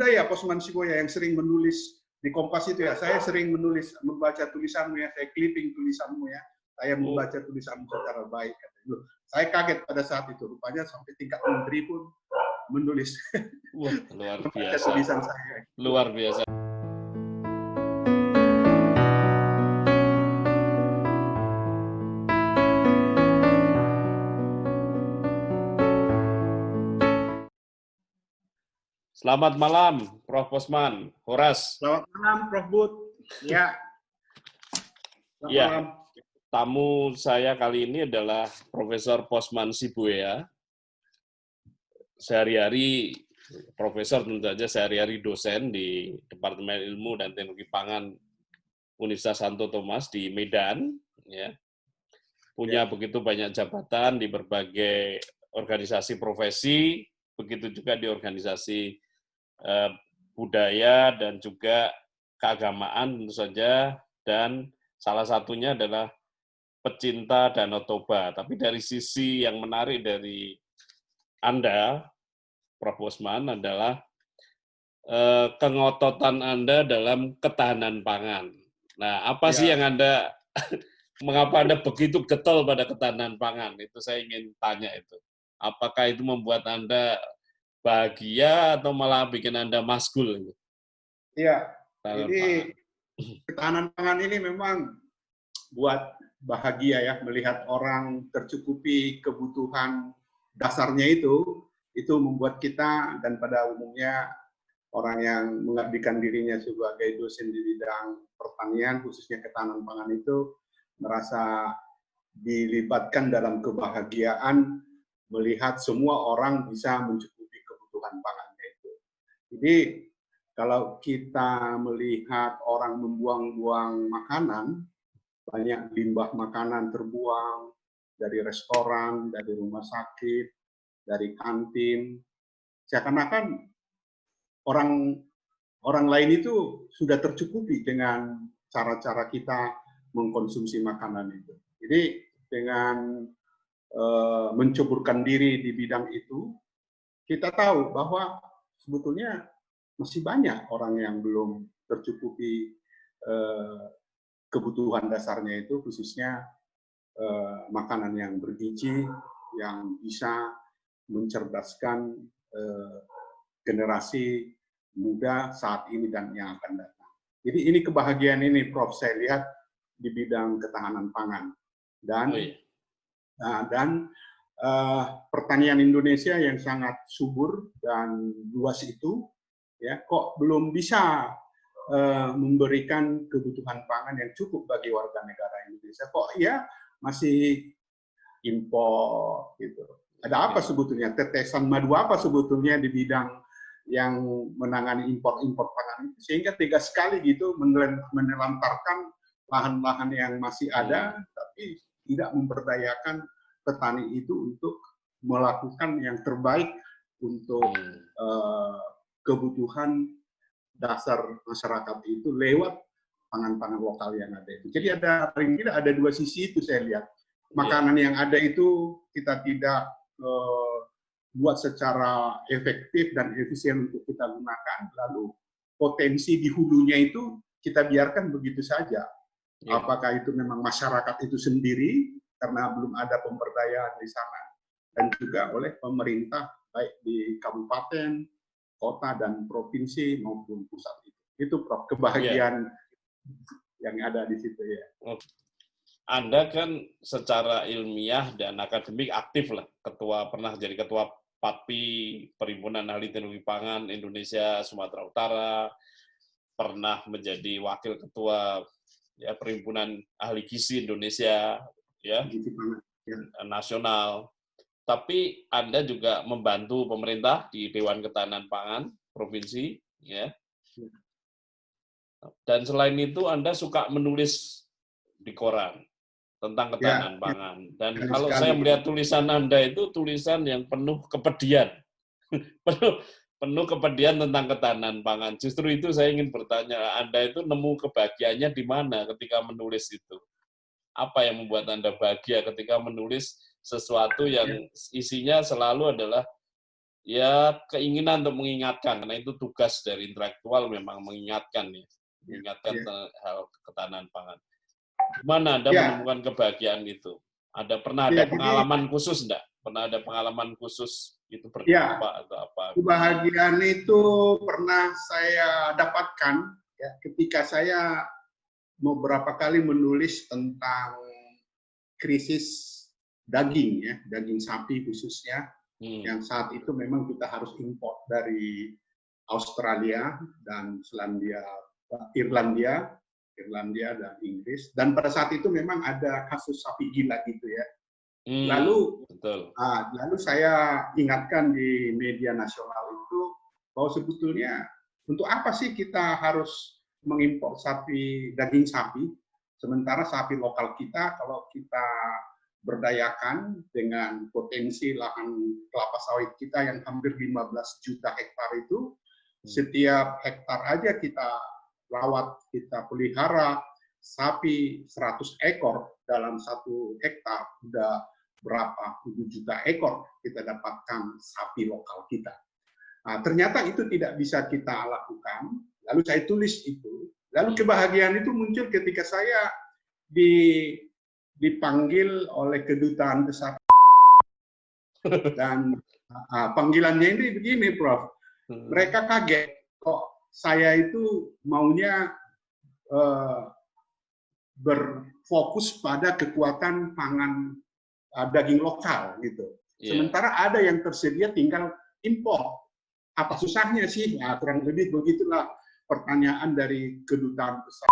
ya Posman Siboya yang sering menulis di Kompas itu ya. Saya sering membaca tulisanmu ya, saya clipping tulisanmu ya. Saya membaca tulisanmu secara baik. Saya kaget pada saat itu, rupanya sampai tingkat menteri pun menulis. Wah, luar biasa. Tulisan saya. Luar biasa. Selamat malam, Prof. Posman, Horas. Selamat malam, Prof. Bud. Ya. Selamat malam. Tamu saya kali ini adalah Profesor Posman Siboya. Sehari-hari profesor, tentu saja sehari-hari dosen di Departemen Ilmu dan Teknologi Pangan Universitas Santo Thomas di Medan. Ya. Punya begitu banyak jabatan di berbagai organisasi profesi, begitu juga di organisasi budaya dan juga keagamaan tentu saja, dan salah satunya adalah pecinta Danau Toba. Tapi dari sisi yang menarik dari Anda, Prof. Posman, adalah kengototan Anda dalam ketahanan pangan. Nah, apa sih yang Anda, mengapa Anda begitu getol pada ketahanan pangan? Itu saya ingin tanya itu. Apakah itu membuat Anda bahagia atau malah bikin Anda masgul? Iya, jadi ketahanan pangan ini memang buat bahagia ya, melihat orang tercukupi kebutuhan dasarnya itu membuat kita, dan pada umumnya orang yang mengabdikan dirinya sebagai dosen di bidang pertanian, khususnya ketahanan pangan itu, merasa dilibatkan dalam kebahagiaan melihat semua orang bisa mencukupi kebutuhan pangannya itu. Jadi kalau kita melihat orang membuang-buang makanan, banyak limbah makanan terbuang dari restoran, dari rumah sakit, dari kantin, seakan-akan orang lain itu sudah tercukupi dengan cara-cara kita mengkonsumsi makanan itu. Jadi dengan menceburkan diri di bidang itu, kita tahu bahwa sebetulnya masih banyak orang yang belum tercukupi kebutuhan dasarnya itu, khususnya makanan yang bergizi, yang bisa mencerdaskan generasi muda saat ini dan yang akan datang. Jadi ini kebahagiaan ini, Prof, saya lihat di bidang ketahanan pangan. Dan pertanian Indonesia yang sangat subur dan luas itu, ya, kok belum bisa memberikan kebutuhan pangan yang cukup bagi warga negara Indonesia. Kok ya masih impor gitu. Ada apa sebetulnya? Tetesan madu apa sebetulnya di bidang yang menangani impor-impor pangan itu, sehingga tega sekali gitu menelantarkan lahan-lahan yang masih ada, tapi tidak memberdayakan petani itu untuk melakukan yang terbaik untuk kebutuhan dasar masyarakat itu lewat pangan-pangan lokal yang ada itu. Jadi paling tidak ada dua sisi itu saya lihat. Makanan yang ada itu kita tidak buat secara efektif dan efisien untuk kita gunakan, lalu potensi di hulunya itu kita biarkan begitu saja. Apakah itu memang masyarakat itu sendiri karena belum ada pemberdayaan di sana, dan juga oleh pemerintah baik di kabupaten, kota, dan provinsi maupun pusat itu. Itu Prof, kebahagiaan yang ada di situ ya. Anda kan secara ilmiah dan akademik aktif lah, pernah jadi ketua PATPI, Perhimpunan Ahli Teknologi Pangan Indonesia Sumatera Utara, pernah menjadi wakil ketua ya Perhimpunan Ahli Gizi Indonesia ya, nasional. Tapi Anda juga membantu pemerintah di Dewan Ketahanan Pangan Provinsi, ya. Dan selain itu Anda suka menulis di koran tentang ketahanan pangan. Dan kalau saya melihat tulisan Anda itu tulisan yang penuh kepedihan, penuh kepedihan tentang ketahanan pangan. Justru itu saya ingin bertanya, Anda itu nemu kebahagiaannya di mana ketika menulis itu? Apa yang membuat Anda bahagia ketika menulis sesuatu yang isinya selalu adalah ya keinginan untuk mengingatkan, karena itu tugas dari intelektual memang mengingatkan ya, mengingatkan hal ketahanan pangan. Gimana Anda Ya, menemukan kebahagiaan itu? Pernah ada ya, jadi pengalaman khusus enggak? Pernah ada pengalaman khusus itu ya berdampak atau apa? kebahagiaan itu pernah saya dapatkan ya ketika saya beberapa kali menulis tentang krisis daging ya, daging sapi khususnya, yang saat itu memang kita harus import dari Australia dan Irlandia, dan Inggris. Dan pada saat itu memang ada kasus sapi gila gitu ya. Betul. Lalu saya ingatkan di media nasional itu bahwa sebetulnya untuk apa sih kita harus mengimpor daging sapi, sementara sapi lokal kita kalau kita berdayakan dengan potensi lahan kelapa sawit kita yang hampir 15 juta hektar itu, setiap hektar aja kita rawat, kita pelihara sapi 100 ekor dalam 1 hektar, udah berapa 7 juta ekor kita dapatkan sapi lokal kita. Nah, ternyata itu tidak bisa kita lakukan, lalu saya tulis itu, lalu kebahagiaan itu muncul ketika saya dipanggil oleh kedutaan besar dan panggilannya ini begini, Prof. Mereka kaget kok saya itu maunya berfokus pada kekuatan pangan daging lokal gitu. Sementara ada yang tersedia tinggal impor. Apa susahnya sih? Nah, kurang lebih begitulah pertanyaan dari kedutaan besar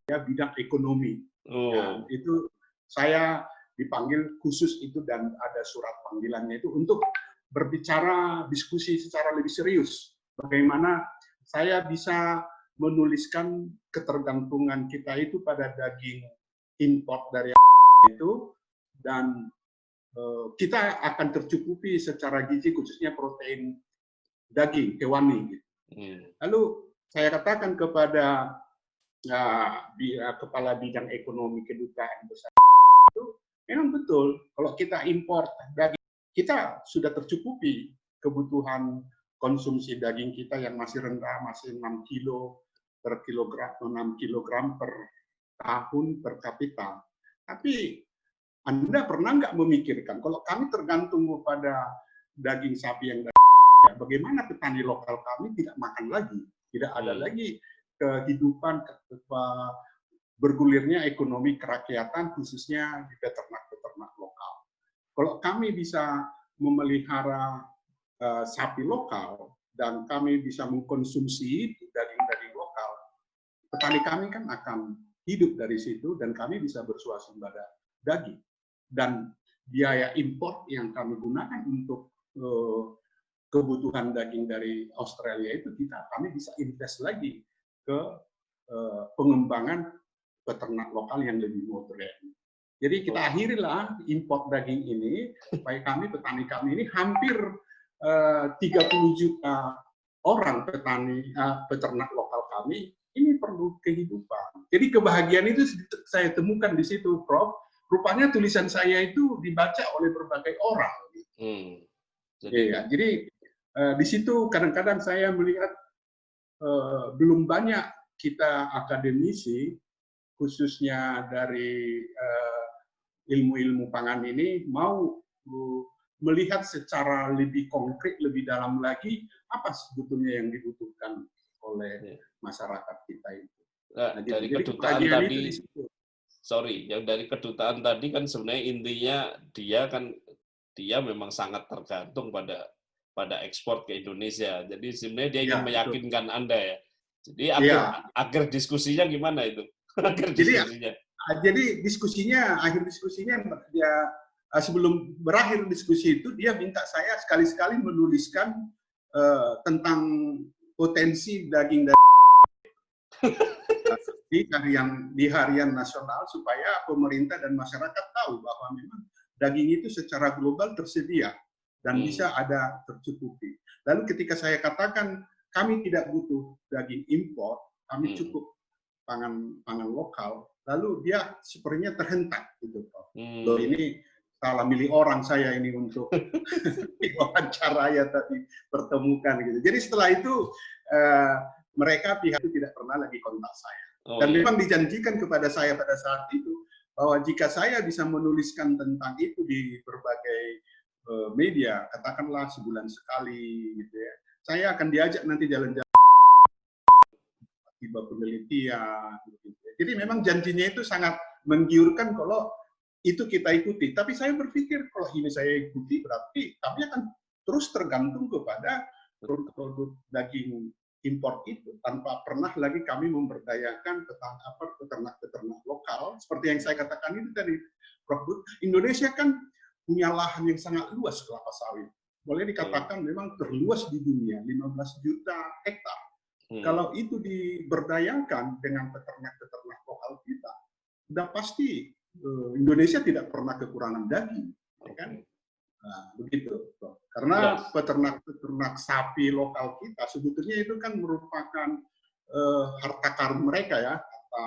ya, bidang ekonomi. Ya, itu saya dipanggil khusus itu dan ada surat panggilannya itu untuk berbicara diskusi secara lebih serius. Bagaimana saya bisa menuliskan ketergantungan kita itu pada daging import dari itu, dan kita akan tercukupi secara gizi khususnya protein daging hewani. Lalu saya katakan kepada kepala bidang ekonomi kedutaan besar itu, memang betul kalau kita impor daging kita sudah tercukupi kebutuhan konsumsi daging kita yang masih rendah, masih 6 kilo per kilogram, 6 kilogram per tahun per kapita. Tapi Anda pernah nggak memikirkan kalau kami tergantung pada daging sapi yang bagaimana petani lokal kami tidak makan lagi, tidak ada lagi kehidupan bergulirnya ekonomi kerakyatan khususnya di peternak-peternak lokal. Kalau kami bisa memelihara sapi lokal dan kami bisa mengkonsumsi daging-daging lokal, petani kami kan akan hidup dari situ dan kami bisa bersuasembada daging. Dan biaya impor yang kami gunakan untuk kebutuhan daging dari Australia itu kami bisa invest lagi ke pengembangan peternak lokal yang lebih modern. Jadi kita akhirilah import daging ini supaya petani kami ini hampir 30 juta orang peternak lokal kami ini perlu kehidupan. Jadi kebahagiaan itu saya temukan di situ, Prof. Rupanya tulisan saya itu dibaca oleh berbagai orang. Jadi di situ kadang-kadang saya melihat belum banyak kita akademisi, khususnya dari ilmu-ilmu pangan ini, mau melihat secara lebih konkret, lebih dalam lagi, apa sebetulnya yang dibutuhkan oleh masyarakat kita itu. Nah, dari kedutaan tadi, dari kedutaan tadi kan sebenarnya intinya dia memang sangat tergantung pada ekspor ke Indonesia. Jadi sebenarnya dia ingin meyakinkan Anda ya. Jadi akhir diskusinya gimana itu? Akhir diskusinya. Jadi akhir diskusinya dia sebelum berakhir diskusi itu dia minta saya sekali-sekali menuliskan tentang potensi daging di harian nasional supaya pemerintah dan masyarakat tahu bahwa memang daging itu secara global tersedia dan bisa ada tercukupi. Lalu ketika saya katakan kami tidak butuh daging impor, kami cukup pangan lokal, lalu dia sepertinya terhentak gitu. Loh, ini salah milih orang saya ini untuk diwawancara ya tadi pertemukan gitu. Jadi setelah itu mereka pihak itu tidak pernah lagi kontak saya. Dan memang dijanjikan kepada saya pada saat itu bahwa jika saya bisa menuliskan tentang itu di berbagai media, katakanlah sebulan sekali gitu ya, saya akan diajak nanti jalan-jalan tiba penelitian gitu. Jadi memang janjinya itu sangat menggiurkan kalau itu kita ikuti. Tapi saya berpikir kalau ini saya ikuti berarti kami akan terus tergantung kepada produk daging impor itu tanpa pernah lagi kami memberdayakan peternak lokal seperti yang saya katakan itu tadi, Prof. Indonesia kan punya lahan yang sangat luas kelapa sawit. Boleh dikatakan memang terluas di dunia, 15 juta hektar. Kalau itu diberdayakan dengan peternak-peternak lokal kita, sudah pasti Indonesia tidak pernah kekurangan daging, ya kan? Nah, begitu. Karena peternak-peternak sapi lokal kita sebetulnya itu kan merupakan harta karun mereka ya, harta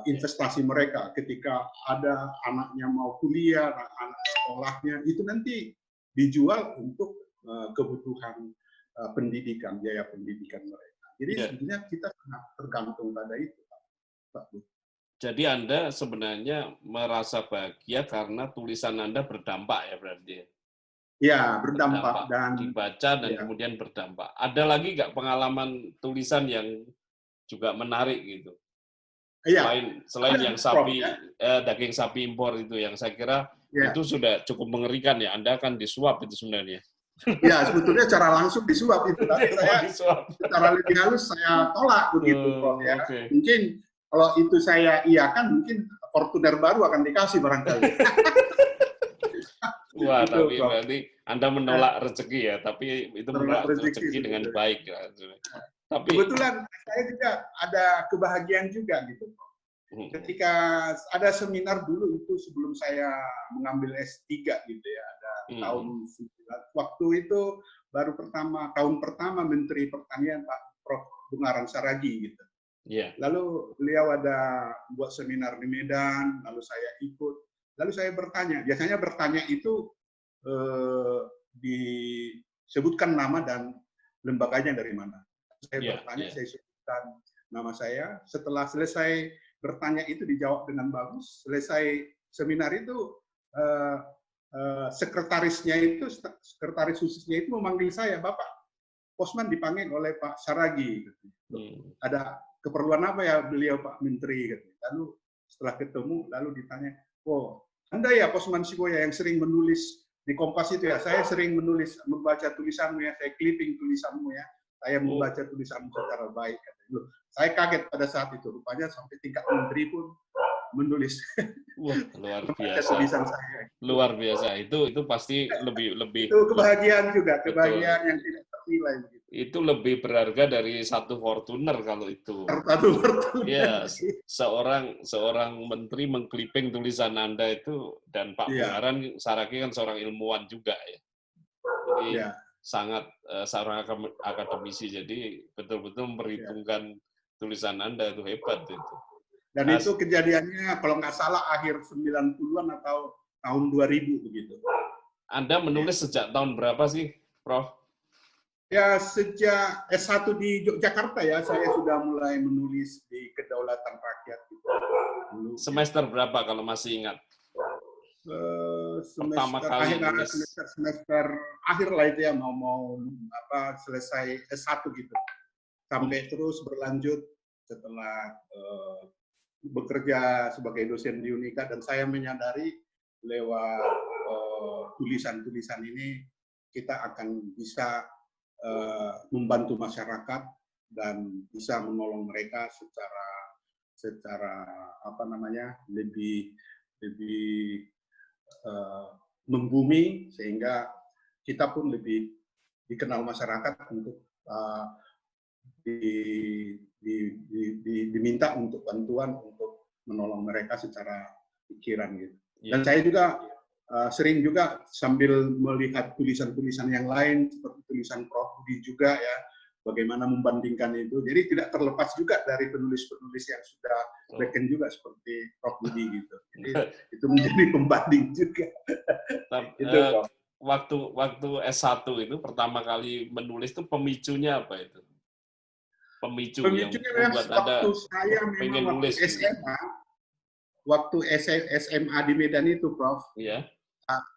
investasi mereka. Ketika ada anaknya mau kuliah, anak sekolahnya itu nanti dijual untuk kebutuhan pendidikan, biaya pendidikan mereka. Jadi sebenarnya kita sangat tergantung pada itu, Pak. Jadi Anda sebenarnya merasa bahagia karena tulisan Anda berdampak ya berarti? Ya, berdampak dan dibaca dan kemudian berdampak. Ada lagi nggak pengalaman tulisan yang juga menarik gitu? Selain yang sapi, daging sapi impor itu, yang saya kira itu sudah cukup mengerikan ya. Anda akan disuap itu sebenarnya. Ya, sebetulnya secara langsung disuap itu, tapi saya secara lebih halus saya tolak begitu, Prof. Ya. Mungkin kalau itu saya iakan, mungkin Fortuner baru akan dikasih barangkali. Wah, gitu, tapi berarti Anda menolak rezeki ya, tapi itu menolak rezeki dengan baik. Ya. Tapi kebetulan saya juga ada kebahagiaan juga gitu. Ketika ada seminar dulu itu sebelum saya mengambil S3 gitu ya, ada tahun 9. Waktu itu baru tahun pertama Menteri Pertanian Pak Prof. Bungaran Saragi gitu. Lalu beliau ada buat seminar di Medan, lalu saya ikut. Lalu saya bertanya, biasanya bertanya itu disebutkan nama dan lembaganya dari mana. Saya bertanya, saya sebutkan nama saya. Setelah selesai bertanya itu dijawab dengan bagus. Selesai seminar itu sekretaris khususnya itu memanggil saya, Bapak Posman dipanggil oleh Pak Saragi. Ada keperluan apa ya beliau Pak Menteri? Lalu setelah ketemu, lalu ditanya, oh Anda ya Posman Siboya yang sering menulis di Kompas itu ya, saya sering membaca tulisanmu ya, saya clipping tulisanmu ya, saya membaca tulisanmu secara baik. Saya kaget pada saat itu, rupanya sampai tingkat menteri pun menulis. Wah, luar biasa. Tulisan saya. Luar biasa. Itu pasti lebih itu kebahagiaan juga, kebahagiaan yang tidak ternilai. Itu lebih berharga dari satu Fortuner kalau itu. Satu Fortuner. Ya, seorang menteri mengkliping tulisan Anda itu, dan Pak Bungaran Saragi kan seorang ilmuwan juga ya. Jadi sangat seorang akademisi, jadi betul-betul memperhitungkan tulisan Anda, itu hebat itu. Dan itu kejadiannya kalau nggak salah akhir 90-an atau tahun 2000 begitu. Anda menulis sejak tahun berapa sih, Prof? Ya, sejak S1 di Yogyakarta ya, saya sudah mulai menulis di Kedaulatan Rakyat. Semester berapa kalau masih ingat? Semester akhir lah itu ya, mau selesai S1 gitu. Sampai terus berlanjut setelah bekerja sebagai dosen di Unika, dan saya menyadari lewat tulisan-tulisan ini kita akan bisa membantu masyarakat dan bisa menolong mereka secara lebih membumi, sehingga kita pun lebih dikenal masyarakat untuk diminta untuk bantuan untuk menolong mereka secara pikiran gitu. Dan saya juga sering juga sambil melihat tulisan-tulisan yang lain seperti tulisan Prof. Budi juga ya, bagaimana membandingkan itu. Jadi tidak terlepas juga dari penulis-penulis yang sudah beken juga seperti Prof. Budi gitu. Jadi itu menjadi pembanding juga. Itu, Prof. Waktu S1 itu pertama kali menulis itu pemicunya apa itu? Pemicu yang Pemicunya memang membuat waktu Anda saya memang pengen waktu nulis gitu. SMA di Medan itu, Prof. Ya.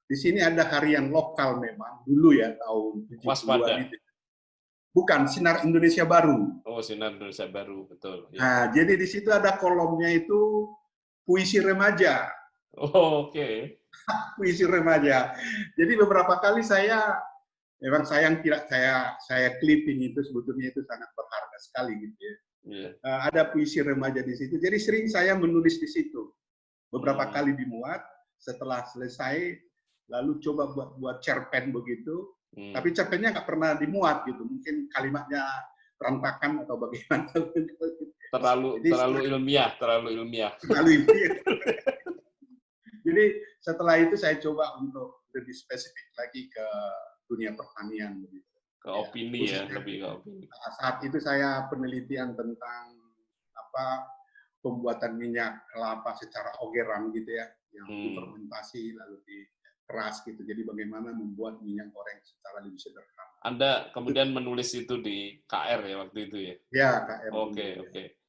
Di sini ada harian lokal memang dulu ya tahun 70-an itu. Bukan, Sinar Indonesia Baru. Oh, Sinar Indonesia Baru, betul. Ya. Nah, jadi di situ ada kolomnya itu puisi remaja. Oh, oke. Puisi remaja. Jadi beberapa kali memang sayang tidak saya clipping itu sebetulnya itu sangat berharga sekali gitu ya. Yeah. Ada puisi remaja di situ. Jadi sering saya menulis di situ. Beberapa kali dimuat, setelah selesai lalu coba buat cerpen begitu. Tapi cerpennya nggak pernah dimuat gitu. Mungkin kalimatnya berantakan atau bagaimana. Terlalu ilmiah. Terlalu ilmiah. Jadi setelah itu saya coba untuk lebih spesifik lagi ke dunia pertanian begitu. Ke opini ya, lebih ke opini. Saat itu saya penelitian tentang pembuatan minyak kelapa secara ogeran gitu ya, yang difermentasi lalu diperas gitu. Jadi bagaimana membuat minyak goreng secara lebih sederhana. Anda kemudian menulis itu di KR ya waktu itu ya? Ya, KR. Oke.